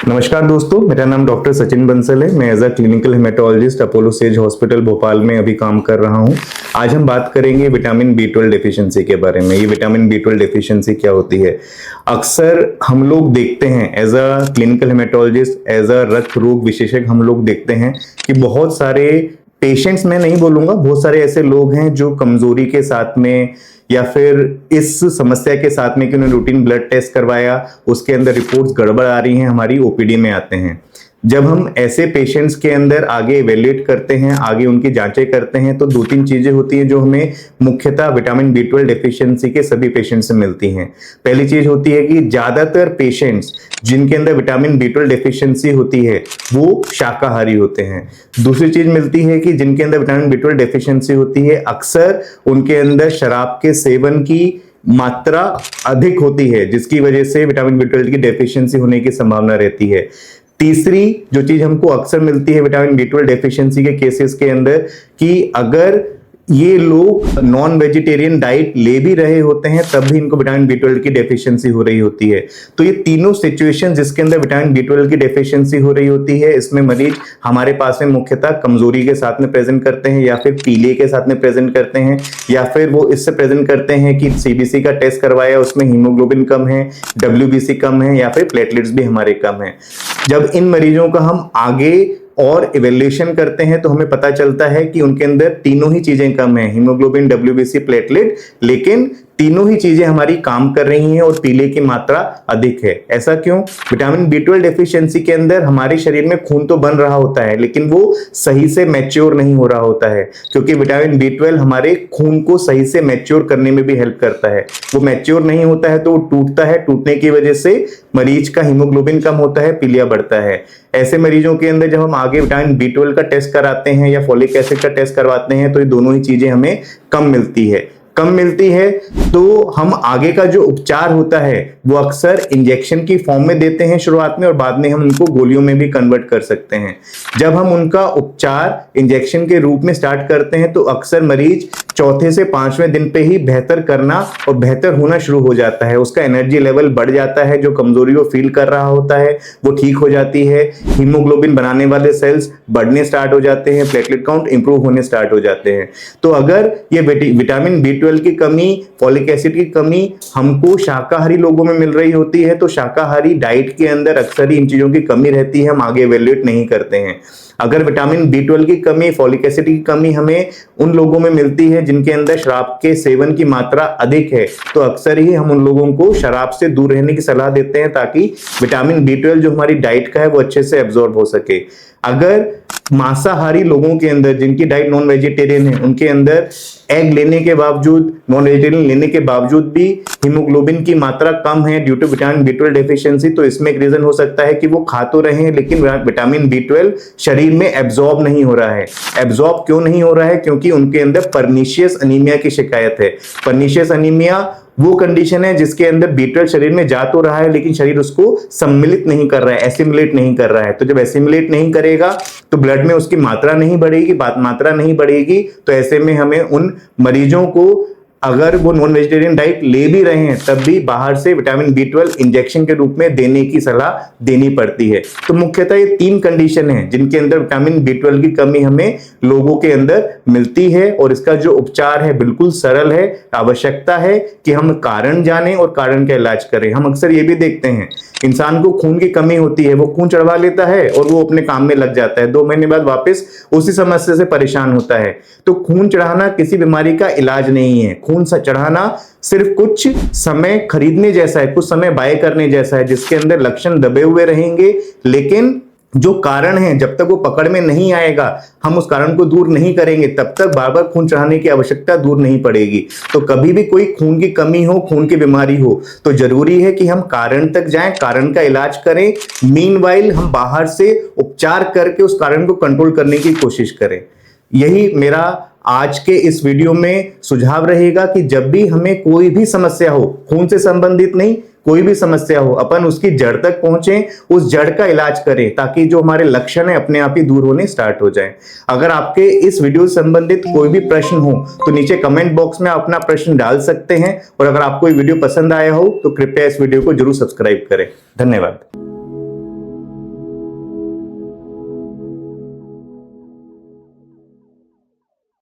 नमस्कार दोस्तों, मेरा नाम डॉक्टर सचिन बंसल है। मैं as a clinical haematologist Apollo Sage hospital Bhopal में अभी काम कर रहा हूं। आज हम बात करेंगे विटामिन B12 डेफिशिएंसी के बारे में। ये विटामिन B12 डेफिशिएंसी क्या होती है? अक्सर हम लोग देखते हैं as a clinical haematologist, as a रक्त रोग विशेषज्ञ, हम लोग देखते हैं कि बहुत सारे पेशेंट्स, मैं नहीं बोलूंगा, बहुत सारे ऐसे लोग हैं जो कमजोरी के साथ में या फिर इस समस्या के साथ में कि उन्होंने रूटीन ब्लड टेस्ट करवाया, उसके अंदर रिपोर्ट्स गड़बड़ आ रही हैं, हमारी ओपीडी में आते हैं। जब हम ऐसे पेशेंट्स के अंदर आगे इवेल्युएट करते हैं, आगे उनकी जांचें करते हैं, तो दो तीन चीजें होती हैं जो हमें मुख्यतः विटामिन B12 डेफिशिएंसी के सभी पेशेंट्स से मिलती हैं। पहली चीज होती है कि ज्यादातर पेशेंट्स जिनके अंदर विटामिन B12 डेफिशिएंसी होती है वो शाकाहारी होते हैं। दूसरी चीज मिलती है कि जिनके अंदर विटामिन B12 डेफिशिएंसी होती है, अक्सर उनके अंदर शराब के सेवन की मात्रा अधिक होती है, जिसकी वजह से विटामिन B12 की डेफिशिएंसी होने की संभावना रहती है। तीसरी जो चीज हमको अक्सर मिलती है विटामिन B12 डेफिशिएंसी के केसेस के अंदर, कि अगर ये लोग नॉन वेजिटेरियन डाइट ले भी रहे होते हैं तब भी इनको विटामिन B12 की डेफिशिएंसी हो रही होती है। तो ये तीनों सिचुएशन जिसके अंदर विटामिन B12 की डेफिशिएंसी हो रही होती है, इसमें मरीज हमारे पास में मुख्यतः कमजोरी के साथ में प्रेजेंट करते हैं, या फिर पीलिया के साथ में प्रेजेंट करते हैं, या फिर वो इससे प्रेजेंट करते हैं कि CBC का टेस्ट करवाया, उसमें हीमोग्लोबिन कम है, WBC कम है, या फिर प्लेटलेट्स भी हमारे कम है। जब इन मरीजों का हम आगे और इवेल्युएशन करते हैं तो हमें पता चलता है कि उनके अंदर तीनों ही चीजें कम है, हीमोग्लोबिन, WBC, प्लेटलेट, लेकिन तीनों ही चीजें हमारी काम कर रही हैं और पीले की मात्रा अधिक है। ऐसा क्यों? विटामिन B12 डेफिशिएंसी के अंदर हमारे शरीर में खून तो बन रहा होता है, लेकिन वो सही से मैच्योर नहीं हो रहा होता है, क्योंकि विटामिन B12 हमारे खून को सही से मैच्योर करने में भी हेल्प करता है। वो मैच्योर नहीं होता है तो वो टूटता है, टूटने की वजह से मरीज का हीमोग्लोबिन कम होता है, पीलिया बढ़ता है। ऐसे मरीजों के अंदर जब हम आगे विटामिन B12 का टेस्ट कराते हैं या फोलिक एसिड का टेस्ट करवाते हैं तो ये दोनों ही चीजें हमें कम मिलती है। तो हम आगे का जो उपचार होता है वो अक्सर इंजेक्शन की फॉर्म में देते हैं शुरुआत में, और बाद में हम उनको गोलियों में भी कन्वर्ट कर सकते हैं। जब हम उनका उपचार इंजेक्शन के रूप में स्टार्ट करते हैं तो अक्सर मरीज चौथे से 5वें दिन पे ही बेहतर करना और बेहतर होना शुरू हो जाता है। उसका एनर्जी लेवल बढ़ जाता है, जो कमजोरी वो फील कर रहा होता है वो ठीक हो जाती है, हीमोग्लोबिन बनाने वाले सेल्स बढ़ने स्टार्ट हो जाते हैं, प्लेटलेट काउंट इंप्रूव होने स्टार्ट हो जाते हैं। तो अगर ये विटामिन B12 की कमी, फॉलिक एसिड की कमी हमको शाकाहारी लोगों में मिल रही होती है, तो शाकाहारी डाइट के अंदर अक्सर ही इन चीजों की कमी रहती है, हम आगे इवेल्युएट नहीं करते हैं। अगर विटामिन B12 की कमी, फॉलिक एसिड की कमी हमें उन लोगों में मिलती है जिनके अंदर शराब के सेवन की मात्रा अधिक है, तो अक्सर ही हम उन लोगों को शराब से दूर रहने की सलाह देते हैं, ताकि विटामिन B12 जो हमारी डाइट का है वो अच्छे से एब्जॉर्ब हो सके। अगर मांसाहारी लोगों के अंदर जिनकी डाइट नॉन वेजिटेरियन है, उनके अंदर एग लेने के बावजूद, नॉन वेजिटेरियन लेने के बावजूद भी हीमोग्लोबिन की मात्रा कम है due to vitamin B12 deficiency, तो इसमें एक रीजन हो सकता है कि वो खा तो रहे हैं लेकिन विटामिन B12 शरीर में एब्जॉर्ब नहीं हो रहा है। एब्जॉर्ब क्यों नहीं हो रहा है? क्योंकि उनके अंदर पर्नीशियस अनीमिया की शिकायत है। पर्नीशियस अनीमिया वो कंडीशन है जिसके अंदर B12 शरीर में जा तो रहा है लेकिन शरीर उसको सम्मिलित नहीं कर रहा है, एसिमिलेट नहीं कर रहा है। तो जब एसिमिलेट नहीं करेगा तो ब्लड में उसकी मात्रा नहीं बढ़ेगी, तो ऐसे में हमें उन मरीजों को, अगर वो नॉन वेजिटेरियन डाइट ले भी रहे हैं तब भी बाहर से विटामिन B12 इंजेक्शन के रूप में देने की सलाह देनी पड़ती है। तो मुख्यतः ये तीन कंडीशन है जिनके अंदर विटामिन B12 की कमी हमें लोगों के अंदर मिलती है, और इसका जो उपचार है बिल्कुल सरल है। आवश्यकता है कि हम कारण जानें और कारण का इलाज करें। हम अक्सर ये भी देखते हैं, इंसान को खून की कमी होती है, वो खून चढ़वा लेता है और वो अपने काम में लग जाता है, 2 महीने बाद वापस उसी समस्या से परेशान होता है। तो खून चढ़ाना किसी बीमारी का इलाज नहीं है। खून चढ़ाना सिर्फ कुछ समय खरीदने जैसा है, कुछ समय बाय करने जैसा है, जिसके अंदर लक्षण दबे हुए रहेंगे, लेकिन जो कारण है जब तक वो पकड़ में नहीं आएगा, हम उस कारण को दूर नहीं करेंगे, तब तक बार बार खून चढ़ाने की आवश्यकता दूर नहीं पड़ेगी। तो कभी भी कोई खून की कमी हो, खून की बीमारी हो, तो जरूरी है कि हम कारण तक जाएं, कारण का इलाज करें। मीनवाइल हम बाहर से उपचार करके उस कारण को कंट्रोल करने की कोशिश करें। यही मेरा आज के इस वीडियो में सुझाव रहेगा कि जब भी हमें कोई भी समस्या हो, खून से संबंधित नहीं, कोई भी समस्या हो, अपन उसकी जड़ तक पहुंचे, उस जड़ का इलाज करें, ताकि जो हमारे लक्षण है अपने आप ही दूर होने स्टार्ट हो जाएं। अगर आपके इस वीडियो से संबंधित कोई भी प्रश्न हो तो नीचे कमेंट बॉक्स में अपना प्रश्न डाल सकते हैं, और अगर आपको ये वीडियो पसंद आया हो तो कृपया इस वीडियो को जरूर सब्सक्राइब करें। धन्यवाद।